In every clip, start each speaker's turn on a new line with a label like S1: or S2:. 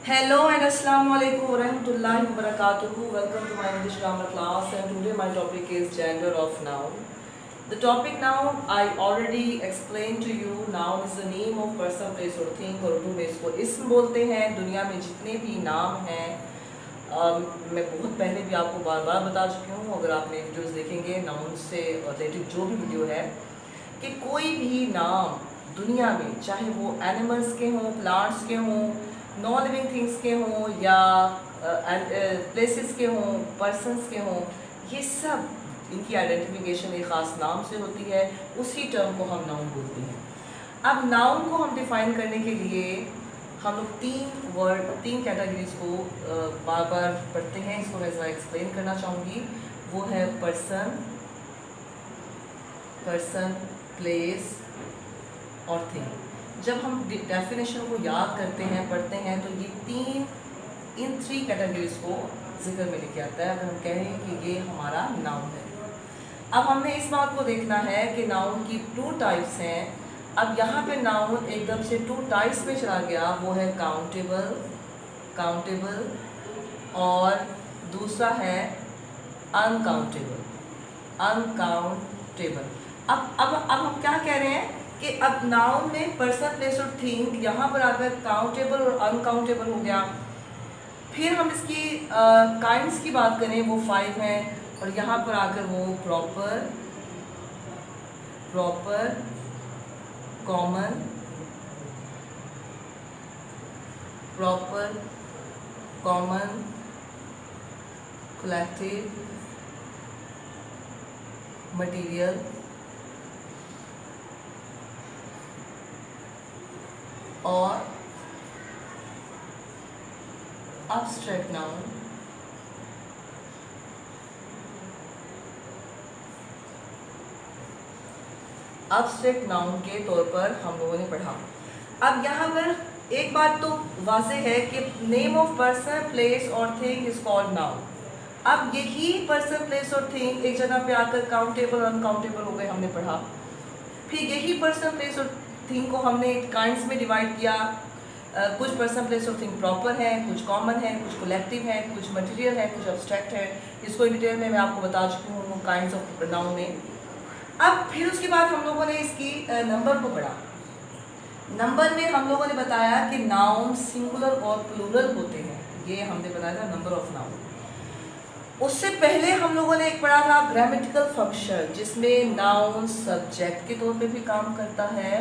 S1: Hello and Assalamu alaikum wa rahmatullahi wa barakatuhu. Welcome to my English grammar class, and today my topic is gender of noun. The topic now I already explained to you. Noun is the name of person, place or thing, और उर्दू में इसको इस्म बोलते हैं। दुनिया में जितने भी नाम हैं मैं बहुत पहले भी आपको बार बार बता चुकी हूँ। अगर आपने वीडियोस देखेंगे नाउन से रिलेटेड जो भी वीडियो है, कि कोई भी नाम दुनिया में चाहे वो एनिमल्स के हों, प्लांट्स के हों, नॉन लिविंग थिंग्स के हों या प्लेसेस के हों, पर्सनस के हों, ये सब इनकी आइडेंटिफिकेशन एक ख़ास नाम से होती है। उसी टर्म को हम नाउन बोलते हैं। अब नाउन को हम डिफ़ाइन करने के लिए हम लोग तीन कैटेगरीज को बार बार पढ़ते हैं। इसको मैं ज़रा एक्सप्लेन करना चाहूँगी। वो है पर्सन, प्लेस और थिंग। जब हम डेफिनेशन को याद करते हैं, पढ़ते हैं, तो ये इन थ्री कैटेगरीज को जिक्र में लेके आता है। अगर हम कह रहे हैं कि ये हमारा नाउन है। अब हमने इस बात को देखना है कि नाउन की 2 टाइप्स हैं। अब यहाँ पे नाउन एकदम से 2 टाइप्स में चला गया। वो है काउंटेबल और दूसरा है अनकाउंटेबल। अब हम क्या कह रहे हैं कि अब नाउन में पर्सन, प्लेस और थिंग यहाँ पर आकर काउंटेबल और अनकाउंटेबल हो गया। फिर हम इसकी काइंड्स की बात करें, वो 5 हैं, और यहाँ पर आकर वो प्रॉपर, कॉमन, कलेक्टिव, मटीरियल और abstract noun। abstract noun के तौर पर हम लोगों ने पढ़ा। अब यहाँ पर एक बात तो वाज़ेह है कि नेम ऑफ पर्सन, प्लेस और थिंग इज कॉल्ड नाउन। अब यही पर्सन, प्लेस और थिंग एक जगह पे आकर काउंटेबल और अनकाउंटेबल हो गए, हमने पढ़ा। फिर यही पर्सन, प्लेस और थिंग को हमने काइंड्स में डिवाइड किया। कुछ पर्सन, प्लेस और थिंग प्रॉपर है, कुछ कॉमन है, कुछ कलेक्टिव है, कुछ मटेरियल है, कुछ एब्स्ट्रैक्ट है। इसको डिटेल में मैं आपको बता चुकी हूँ काइंड्स ऑफ नाउन में। अब फिर उसके बाद हम लोगों ने इसकी नंबर को पढ़ा। नंबर में हम लोगों ने बताया कि नाउन सिंगुलर और प्लूरल होते हैं। ये हमने बताया था नंबर ऑफ नाउन। उससे पहले हम लोगों ने एक पढ़ा था ग्रामेटिकल फंक्शन, जिसमें नाउन सब्जेक्ट के तौर पे भी काम करता है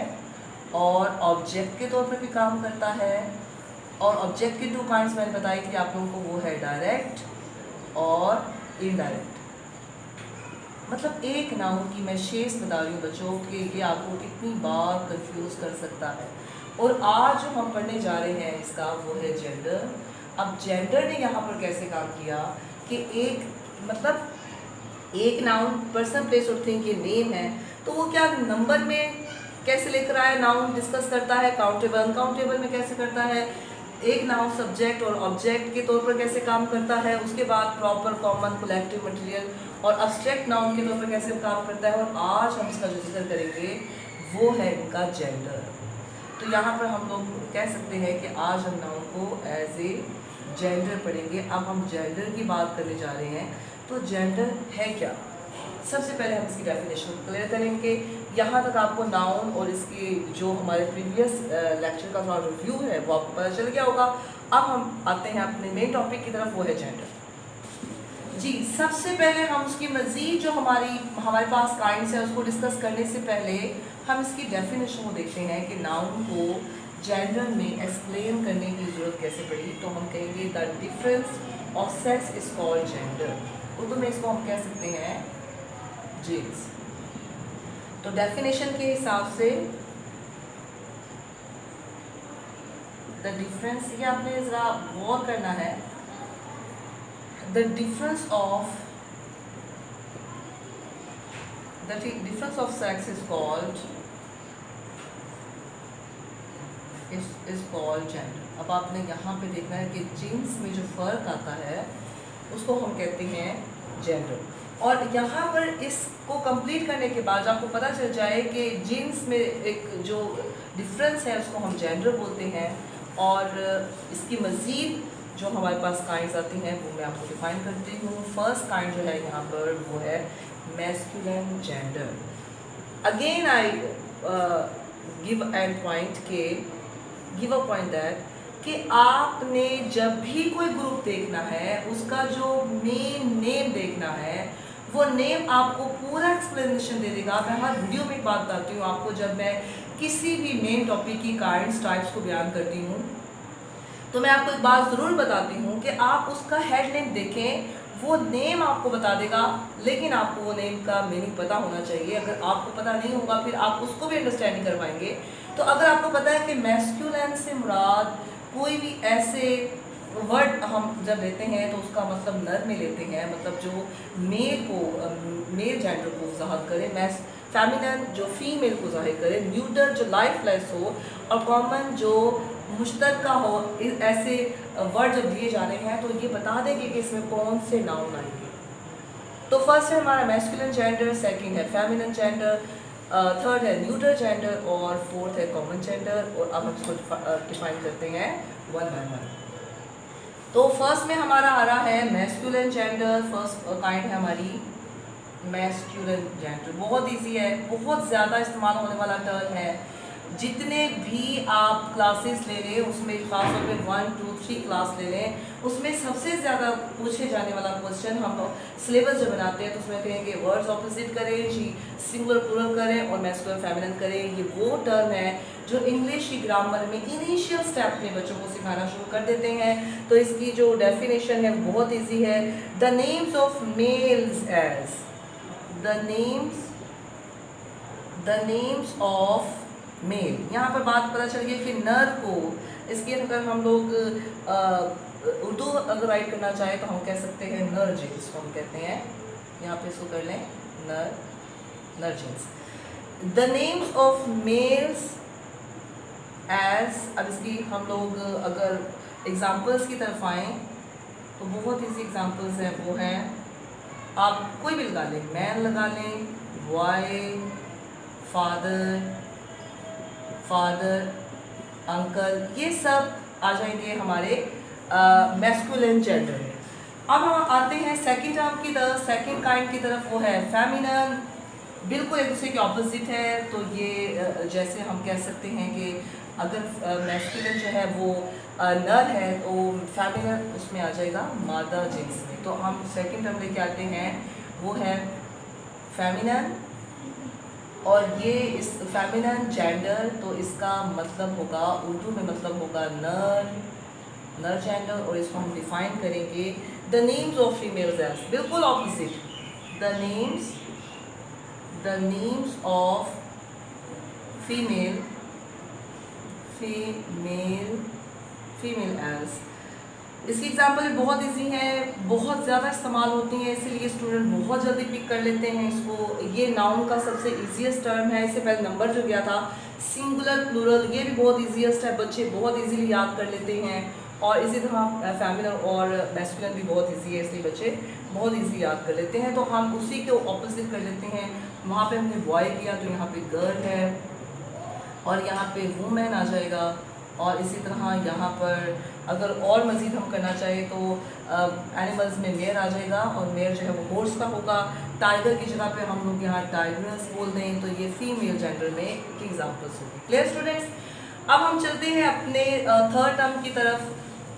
S1: और ऑब्जेक्ट के तौर पे भी काम करता है। और ऑब्जेक्ट की 2 काइंड्स मैंने बताई थी आप लोगों को, वो है डायरेक्ट और इनडायरेक्ट। मतलब एक नाउन की मैं शेष बता रही हूँ बच्चों कि ये आपको कितनी बार कंफ्यूज कर सकता है। और आज जो हम पढ़ने जा रहे हैं इसका वो है जेंडर। अब जेंडर ने यहाँ पर कैसे काम किया कि एक नाउन पर्सन, प्लेस और थिंग के नेम है, तो वो क्या नंबर में कैसे लेकर आया, नाउन डिस्कस करता है। काउंटेबल, अनकाउंटेबल में कैसे करता है। एक नाउन सब्जेक्ट और ऑब्जेक्ट के तौर पर कैसे काम करता है। उसके बाद प्रॉपर, कॉमन, कलेक्टिव, मटेरियल और एब्स्ट्रैक्ट नाउन के तौर पर कैसे काम करता है। और आज हम इसका जो जिक्र करेंगे वो है इनका जेंडर। तो यहाँ पर हम लोग कह सकते हैं कि आज हम नाउन को एज ए जेंडर पढ़ेंगे। अब हम जेंडर की बात करने जा रहे हैं। तो जेंडर है क्या, सबसे पहले हम इसकी डेफिनेशन को क्लियर करेंगे। यहाँ तक आपको नाउन और इसकी जो हमारे प्रीवियस लेक्चर का थोड़ा रिव्यू है वो आपको पता चल गया होगा। अब हम आते हैं अपने मेन टॉपिक की तरफ, वो है जेंडर। जी, सबसे पहले हम उसकी मज़ीद जो हमारे पास काइंड्स है उसको डिस्कस करने से पहले हम इसकी डेफिनेशन को देखते हैं कि नाउन को जेंडर में एक्सप्लेन करने की ज़रूरत कैसे पड़ी। तो हम कहेंगे the difference of sex is called gender. Urdu में इसको हम कह सकते हैं जेंस। तो डेफिनेशन के हिसाब से द डिफरेंस, ये आपने ज़रा गौर करना है, the difference of sex is called gender. अब आपने यहाँ पे देखना है कि जीन्स में जो फ़र्क आता है उसको हम कहते हैं जेंडर। और यहाँ पर इसको कंप्लीट करने के बाद आपको पता चल जाए कि जीन्स में एक जो डिफरेंस है उसको हम जेंडर बोलते हैं, और इसकी मज़ीद जो हमारे पास काइंड्स आती हैं वो मैं आपको डिफाइन करती हूँ। फर्स्ट काइंड जो है यहाँ पर वो है masculine gender. Again I give a point that कि आपने जब भी कोई ग्रुप देखना है उसका जो मेन नेम देखना है वो नेम आपको पूरा एक्सप्लेनेशन दे देगा। मैं हर वीडियो में एक बात बताती हूँ आपको, जब मैं किसी भी मेन टॉपिक की काइंड्स टाइप्स को बयान करती हूँ तो मैं आपको एक बात ज़रूर बताती हूँ कि आप उसका हेड नेम देखें, वो नेम आपको बता देगा, लेकिन आपको वो नेम का मीनिंग पता होना चाहिए। अगर आपको पता नहीं होगा फिर आप उसको भी अंडरस्टैंड नहीं कर पाएंगे। तो अगर आपको पता है कि मैस्कुलिन से मुराद कोई भी ऐसे वर्ड हम जब लेते हैं तो उसका मतलब नर में लेते हैं, मतलब जो मेल जेंडर को ज़ाहिर करे, फेमिनिन जो फीमेल को ज़ाहिर करे, न्यूटर जो लाइफलेस हो, और कॉमन जो मुश्तरका हो। ऐसे वर्ड जब दिए जा रहे हैं तो ये बता देंगे कि इसमें कौन से नाउन आएंगे। तो फर्स्ट है हमारा मैस्कुलिन जेंडर, सेकंड है फेमिनिन जेंडर, थर्ड है न्यूटर जेंडर और फोर्थ है कॉमन जेंडर। और अब हम इसको डिफाइन करते हैं वन बाय वन। तो फर्स्ट में हमारा आ रहा है मैस्कुलिन जेंडर। फर्स्ट काइंड है हमारी मैस्कुलिन जेंडर। बहुत इजी है, बहुत ज़्यादा इस्तेमाल होने वाला टर्म है। जितने भी आप क्लासेस ले लें उसमें खासतौर पे 1, 2, 3 क्लास ले लें, उसमें सबसे ज़्यादा पूछे जाने वाला क्वेश्चन हम सिलेबस जब बनाते हैं तो उसमें कहेंगे वर्ड्स ऑपोजिट करें जी, सिंगुलर प्लूरल करें और मैस्कुलिन फेमिनिन करें। ये वो टर्म है जो इंग्लिश की ग्रामर में इनिशियल स्टेप में बच्चों को सिखाना शुरू कर देते हैं। तो इसकी जो डेफिनेशन है बहुत ईजी है। The names of males as the names of male. यहाँ पर बात पता चल गई कि नर को, इसके अगर हम लोग उर्दू अगर राइट करना चाहें तो हम कह सकते हैं नर जीन्स को हम कहते हैं। यहाँ पे इसको कर लें नर genes. The names of males as, अब इसकी हम लोग अगर एग्जाम्पल्स की तरफ आएँ तो बहुत ईजी एग्जाम्पल्स हैं। वो हैं, आप कोई भी लगा लें, मैन लगा लें, बॉय, फादर, अंकल, ये सब आ जाएंगे हमारे मैस्कुलिन जेंडर में। अब हम आते हैं सेकंड टर्म की तरफ, सेकंड काइंड की तरफ, वो है फेमिनिन। बिल्कुल एक दूसरे के ऑपोजिट है। तो ये जैसे हम कह सकते हैं कि अगर मैस्कुलिन जो है वो नर है तो फेमिनिन उसमें आ जाएगा मादा जिन्स में। तो हम सेकंड टर्म लेके आते हैं, वो है फेमिनिन। और ये इस फेमिनिन जेंडर, तो इसका मतलब होगा उर्दू में मतलब होगा नर जेंडर। और इसको हम डिफाइन करेंगे the names of females as, बिल्कुल opposite, the names of female as. इसकी एग्जाम्पल बहुत इजी है, बहुत ज़्यादा इस्तेमाल होती हैं, इसीलिए स्टूडेंट बहुत जल्दी पिक कर लेते हैं इसको। ये नाउन का सबसे इजीएस्ट टर्म है। इससे पहले नंबर जो गया था सिंगुलर प्लूरल, ये भी बहुत इजीएस्ट है, बच्चे बहुत इजीली याद कर लेते हैं। और इसी तरह फेमिनिन और मैस्कुलिन भी बहुत इजी है, इसलिए बच्चे बहुत इजी याद कर लेते हैं। तो हम उसी के ऑपोजिट कर लेते हैं। वहाँ पे हमने बॉय किया तो यहाँ पे गर्ल है, और यहाँ पे वुमेन आ जाएगा। और इसी तरह यहाँ पर अगर और मज़ीद हम करना चाहें तो एनिमल्स में मेयर आ जाएगा, और मेयर जो है वो हॉर्स का होगा। टाइगर की जगह पे हम लोग यहाँ टाइगर्स बोल दें तो ये फीमेल जेंडर में की एग्जाम्पल्स होगी। Clear students? अब हम चलते हैं अपने थर्ड टर्म की तरफ।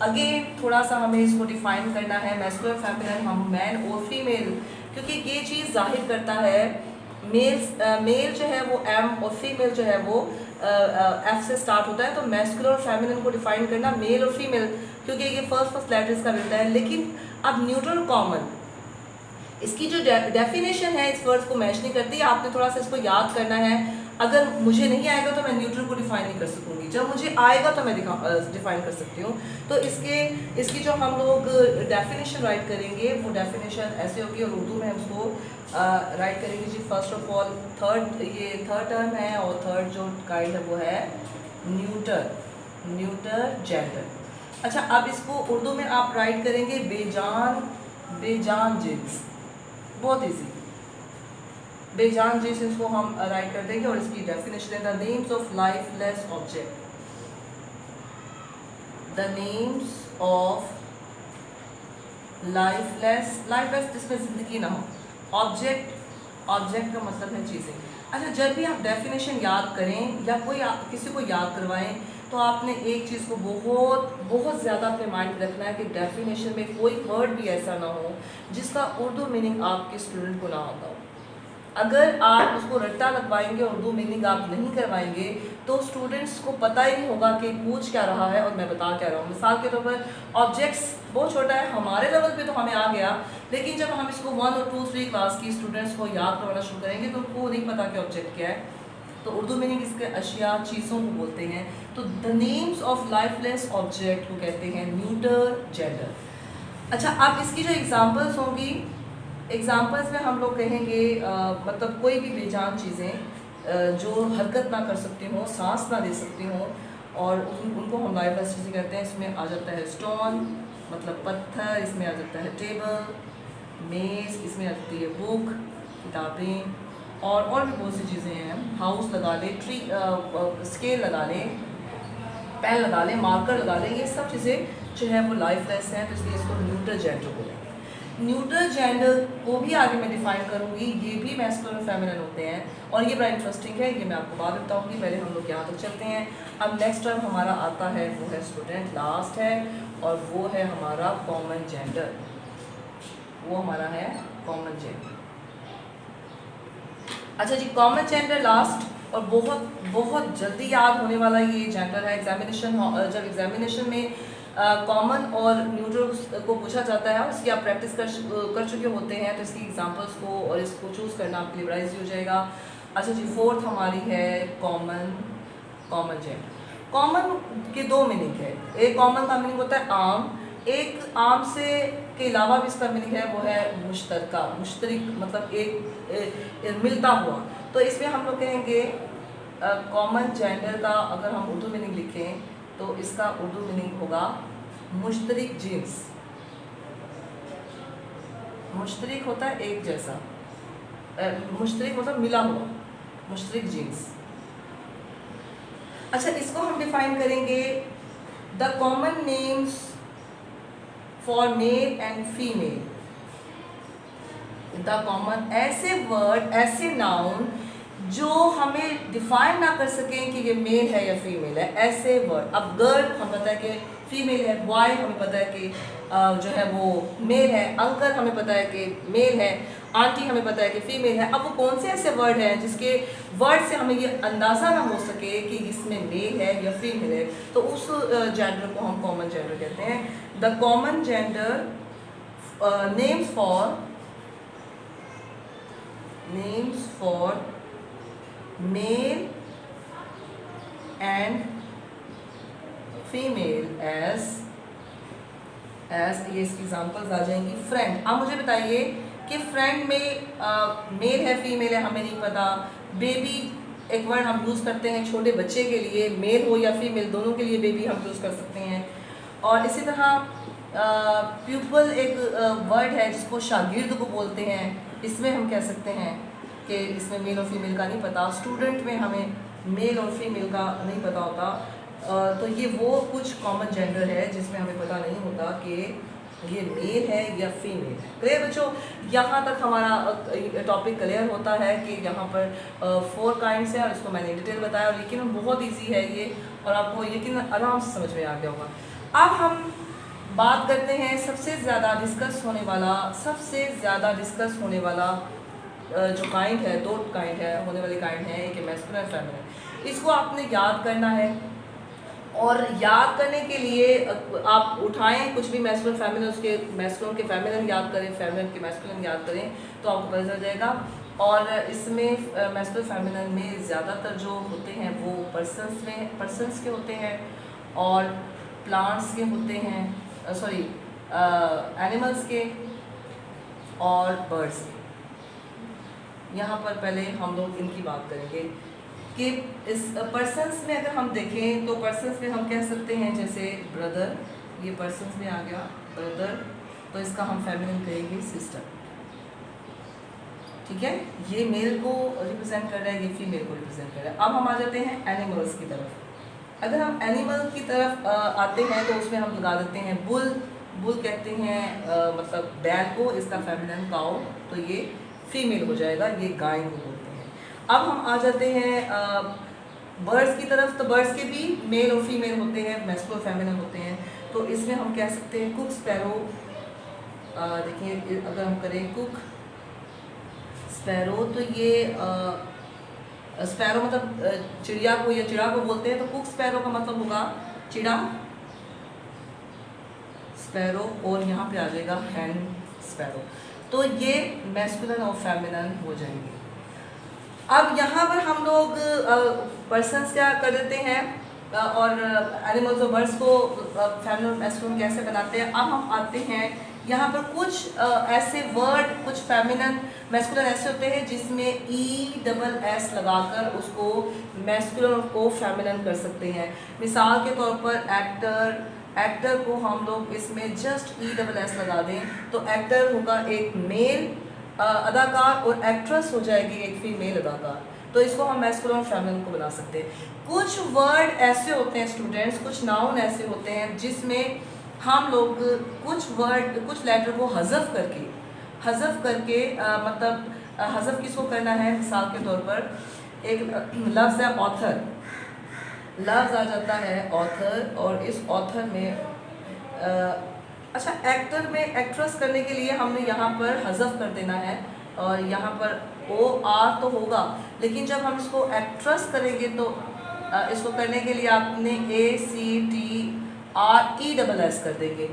S1: अगेन थोड़ा सा हमें इसको डिफाइन करना है, मैस्कुलिन फेमिनिन, हम मैन और फीमेल, क्योंकि ये चीज़ जाहिर करता है मेल जो है वो एम और फीमेल जो है वो एफ से स्टार्ट होता है। तो मैस्कुलिन और फेमिनिन को डिफाइन करना मेल और फीमेल, क्योंकि ये फर्स्ट लेटर्स का मिलता है। लेकिन अब न्यूट्रल कॉमन, इसकी जो डेफिनेशन है इस वर्ड को मैच नहीं करती। आपने थोड़ा सा इसको याद करना है। अगर मुझे नहीं आएगा तो मैं न्यूट्रल को डिफाइन नहीं कर सकूंगी, जब मुझे आएगा तो मैं डिफाइन कर सकती हूँ। तो इसकी जो हम लोग डेफिनेशन राइट करेंगे वो डेफिनेशन ऐसे होगी, और उर्दू में हम उसको राइट करेंगे जी। फर्स्ट ऑफ ऑल ये थर्ड टर्म है, और थर्ड जो काइंड है वो है न्यूटर जेंडर। अच्छा, अब इसको उर्दू में आप राइट करेंगे बेजान जिन्स, बहुत इजी, बेजान जिन्स इसको हम राइट कर देंगे। और इसकी डेफिनेशन है the names of lifeless object. The names of lifeless जिसमें ज़िंदगी ना हो। ऑब्जेक्ट का मतलब है चीज़ें। अच्छा, जब भी आप डेफिनेशन याद करें या कोई आप किसी को याद करवाएं तो आपने एक चीज़ को बहुत बहुत ज़्यादा अपने माइंड में रखना है कि डेफिनेशन में कोई वर्ड भी ऐसा ना हो जिसका उर्दू मीनिंग आपके स्टूडेंट को ना आता हो। अगर आप उसको रट्टा लगवाएंगे और उर्दू मीनिंग आप नहीं करवाएंगे तो स्टूडेंट्स को पता ही नहीं होगा कि पूछ क्या रहा है और मैं बता क्या रहा हूँ। मिसाल के तौर पर ऑब्जेक्ट्स बहुत छोटा है, हमारे लेवल पे तो हमें आ गया, लेकिन जब हम इसको 1 और 2 3 क्लास की स्टूडेंट्स को याद करवाना शुरू करेंगे तो उनको नहीं पता कि ऑब्जेक्ट क्या है। तो उर्दू मीनिंग इसके अशिया, चीज़ों को बोलते हैं। तो the names of lifeless object को कहते हैं न्यूटर जेंडर। अच्छा, अब इसकी जो एग्जांपल्स होंगी, एग्जांपल्स में हम लोग कहेंगे मतलब कोई भी बेजान चीज़ें जो हरकत ना कर सकती हों, सांस ना दे सकती हों, और उनको हम लाइफलेस चीज़ें कहते हैं। इसमें आ जाता है स्टोन मतलब पत्थर, इसमें आ जाता है टेबल, मेज़, इसमें आ जाती है बुक, किताबें, और भी बहुत सी चीज़ें हैं। हाउस लगा लें, ट्री स्केल लगा लें, पेन लगा लें, मार्कर लगा लें, ये सब चीज़ें जो है वो लाइफलेस हैं, तो इसलिए इसको न्यूटर जेंडर बोलेंगे। न्यूटर जेंडर को भी आगे मैं डिफाइन करूँगी, ये भी मैस्कुलिन और फेमिनिन होते हैं और ये बड़ा इंटरेस्टिंग है, ये मैं आपको बाद में बताऊँगी। पहले हम लोग यहाँ तक चलते हैं। अब नेक्स्ट टर्म हमारा आता है वो है स्टूडेंट, लास्ट है, और वो है हमारा कॉमन जेंडर। वो हमारा है कॉमन जेंडर। अच्छा जी, कॉमन जेंडर लास्ट और बहुत बहुत जल्दी याद होने वाला ये जेंडर है। जब एग्जामिनेशन में कॉमन और न्यूट्रल को पूछा जाता है और इसकी आप प्रैक्टिस कर चुके होते हैं तो इसकी एग्जांपल्स को और इसको चूज़ करना आपके लिए बड़ा ईजी हो जाएगा। अच्छा जी, फोर्थ हमारी है कॉमन जेंडर। कॉमन के दो मीनिंग है। एक कॉमन का मीनिंग होता है आम, एक आम से के अलावा भी इसका मीनिंग है वो है मुश्तरका, मुश्तरिक मतलब एक मिलता हुआ। तो इसमें हम लोग कहेंगे कॉमन जेंडर का अगर हम उर्दू मीनिंग लिखें तो इसका उर्दू मीनिंग होगा मुश्तरिक जीन्स। मुश्तरिक होता है एक जैसा, मुश्तरिक मतलब मिला हुआ, मुश्तरिक जीन्स। अच्छा, इसको हम डिफाइन करेंगे the common names for male and female. The common ऐसे वर्ड, ऐसे नाउन जो हमें डिफाइन ना कर सकें कि ये मेल है या फीमेल है, ऐसे वर्ड। अब गर्ल हमें पता है कि फीमेल है, बॉय हमें पता है कि जो है वो मेल है, अंकल हमें पता है कि मेल है, आंटी हमें पता है कि फीमेल है। अब वो कौन से ऐसे वर्ड हैं जिसके वर्ड से हमें ये अंदाज़ा ना हो सके कि इसमें मेल है या फीमेल है, तो उस जेंडर को हम कॉमन जेंडर कहते हैं। The common gender names for male and female as ये इसकी एग्जाम्पल्स आ जाएंगी। फ्रेंड, आप मुझे बताइए कि फ्रेंड में मेल है फीमेल है हमें नहीं पता। बेबी एक वर्ड हम यूज़ करते हैं छोटे बच्चे के लिए, मेल हो या फीमेल दोनों के लिए बेबी हम यूज़ कर सकते हैं। और इसी तरह प्यूपल एक वर्ड है जिसको शागिर्द को बोलते हैं, इसमें हम कह सकते हैं कि इसमें मेल और फीमेल का नहीं पता। स्टूडेंट में हमें मेल और फीमेल का नहीं पता होता। तो ये वो कुछ कॉमन जेंडर है जिसमें हमें पता नहीं होता कि ये मेल है या फीमेल है। क्लियर बच्चों, यहाँ तक हमारा टॉपिक क्लियर होता है कि यहाँ पर 4 काइंड्स हैं और इसको मैंने डिटेल बताया, लेकिन बहुत इजी है ये और आपको यकीन आराम से समझ में आ गया होगा। अब हम बात करते हैं सबसे ज़्यादा डिस्कस होने वाला जो काइंड है, 2 काइंड है होने वाली काइंड है, एक मैस्कुलिन और फेमिनिन। इसको आपने याद करना है और याद करने के लिए आप उठाएं कुछ भी मैस्कुलिन फेमिनिन, उसके मैस्कुलिन के फेमिनिन याद करें, फेमिनिन के मैस्कुलिन याद करें तो आपको पता चल जाएगा। और इसमें मैस्कुलिन फेमिनिन में ज़्यादातर जो होते हैं वो पर्सन्स के होते हैं और प्लांट्स के होते हैं, एनिमल्स के और बर्ड्स के। यहाँ पर पहले हम लोग इनकी बात करेंगे कि इस पर्सन्स में अगर हम देखें तो पर्सन्स में हम कह सकते हैं जैसे ब्रदर, ये पर्सन्स में आ गया ब्रदर, तो इसका हम फेमिनिन कहेंगे सिस्टर। ठीक है, ये मेल को रिप्रेजेंट कर रहा है, ये फीमेल को रिप्रेजेंट कर रहा है। अब हम आ जाते हैं एनिमल्स की तरफ। अगर हम एनिमल की तरफ आते हैं तो उसमें हम लगा देते हैं बुल। बुल कहते हैं मतलब बैल को, इसका फेमिनिन काउ, तो ये फीमेल हो जाएगा, ये गाय को बोलते हैं। अब हम आ जाते हैं बर्ड्स की तरफ। तो बर्ड्स के भी मेल और फीमेल होते हैं, मैस्कुलिन और फेमिनिन होते हैं। तो इसमें हम कह सकते हैं कुक स्पैरो। देखिए अगर हम करें कुक स्पैरो, तो ये स्पैरो मतलब चिड़िया को या चिड़ा को बोलते हैं। तो कुक स्पैरो का मतलब होगा चिड़ा स्पैरो, और यहाँ पे आ जाएगा हैन स्पैरो। तो ये मैस्कुलिन और फेमिनिन हो जाएंगे। अब यहाँ पर हम लोग पर्सन्स क्या कर देते हैं और एनिमल्स और बर्ड्स को फेमिनिन और मैस्कुलिन कैसे बनाते हैं। अब हम आते हैं यहाँ पर कुछ ऐसे वर्ड, कुछ फेमिनिन मैस्कुलिन ऐसे होते हैं जिसमें ESS लगाकर उसको मैस्कुलिन को फेमिनिन कर सकते हैं। मिसाल के तौर पर एक्टर, एक्टर को हम लोग इसमें जस्ट ESS लगा दें तो एक्टर होगा एक मेल अदाकार और एक्ट्रेस हो जाएगी एक फीमेल अदाकार। तो इसको हम मैस्कुलिन और फेमिनिन को बना सकते हैं। कुछ वर्ड ऐसे होते हैं स्टूडेंट्स, कुछ नाउन ऐसे होते हैं जिसमें हम लोग कुछ वर्ड, कुछ लेटर को हज़फ करके मतलब हज़फ किसको करना है। मिसाल के तौर पर एक लफ्ज़ है ऑथर, लफ्ज़ आ जाता है ऑथर, और इस ऑथर में अच्छा एक्टर में एक्ट्रेस करने के लिए हमने यहाँ पर हज़फ कर देना है, और यहाँ पर OR तो होगा, लेकिन जब हम इसको एक्ट्रेस करेंगे तो इसको करने के लिए आपने ACTRESS कर देंगे।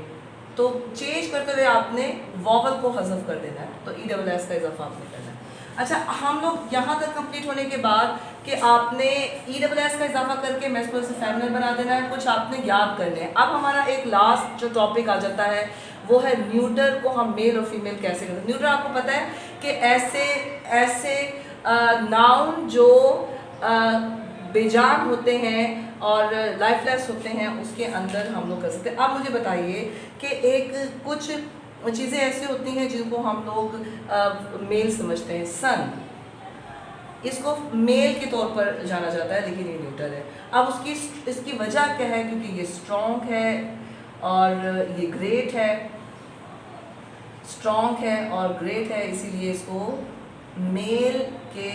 S1: तो चेंज करते हुए आपने वॉवल को हज़फ कर देना है, तो ESS का इजाफा आपने करना है। अच्छा, हम लोग यहाँ तक कंप्लीट होने के बाद कि आपने ESS का इजाफा करके मैस्कुलिन से फेमिनिन बना देना है, कुछ आपने याद करने हैं। अब हमारा एक लास्ट जो टॉपिक आ जाता है वो है न्यूटर को हम मेल और फीमेल कैसे करते हैं। न्यूटर आपको पता है कि ऐसे नाउन जो बेजान होते हैं और लाइफलेस होते हैं उसके अंदर हम लोग कर सकते हैं। अब मुझे बताइए कि एक कुछ चीज़ें ऐसी होती हैं जिनको हम लोग मेल समझते हैं। सन, इसको मेल के तौर पर जाना जाता है, लेकिन ये न्यूटर है। अब इसकी वजह क्या है, क्योंकि ये स्ट्रॉन्ग है और ये ग्रेट है, स्ट्रॉन्ग है और ग्रेट है, इसीलिए इसको मेल के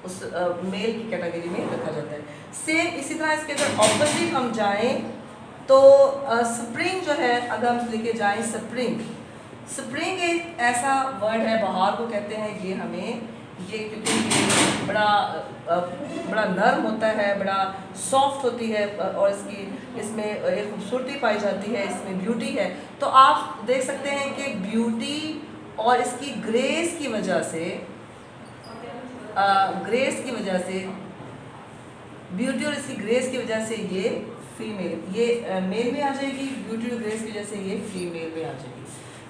S1: मेल की कैटेगरी में रखा जाता है। सेम इसी तरह इसके अगर ऑपोजिट हम जाएं तो स्प्रिंग जो है, अगर हम लेके जाएं स्प्रिंग, स्प्रिंग एक ऐसा वर्ड है, बहार को कहते हैं। ये हमें क्योंकि ये बड़ा नर्म होता है, बड़ा सॉफ्ट होती है और इसमें एक खूबसूरती पाई जाती है, इसमें ब्यूटी है। तो आप देख सकते हैं कि ब्यूटी और इसकी ग्रेस की वजह से ब्यूटी और इसकी ग्रेस की वजह से ये फीमेल, ये मेल में आ जाएगी, ब्यूटी और ग्रेस की वजह से ये फीमेल में आ जाएगी।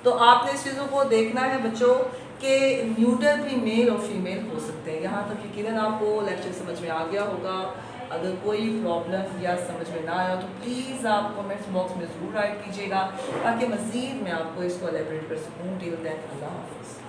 S1: तो आपने इस चीज़ों को देखना है बच्चों कि न्यूटर भी मेल और फीमेल हो सकते हैं। यहाँ तक यकीनन आपको लेक्चर समझ में आ गया होगा। अगर कोई प्रॉब्लम या समझ में ना आया तो प्लीज़ आप कमेंट्स बॉक्स में ज़रूर राइट कीजिएगा ताकि मज़ीद मैं आपको इसको एलेबरेट कर सकूँ। टिल देन अल्लाह हाफ़िज़।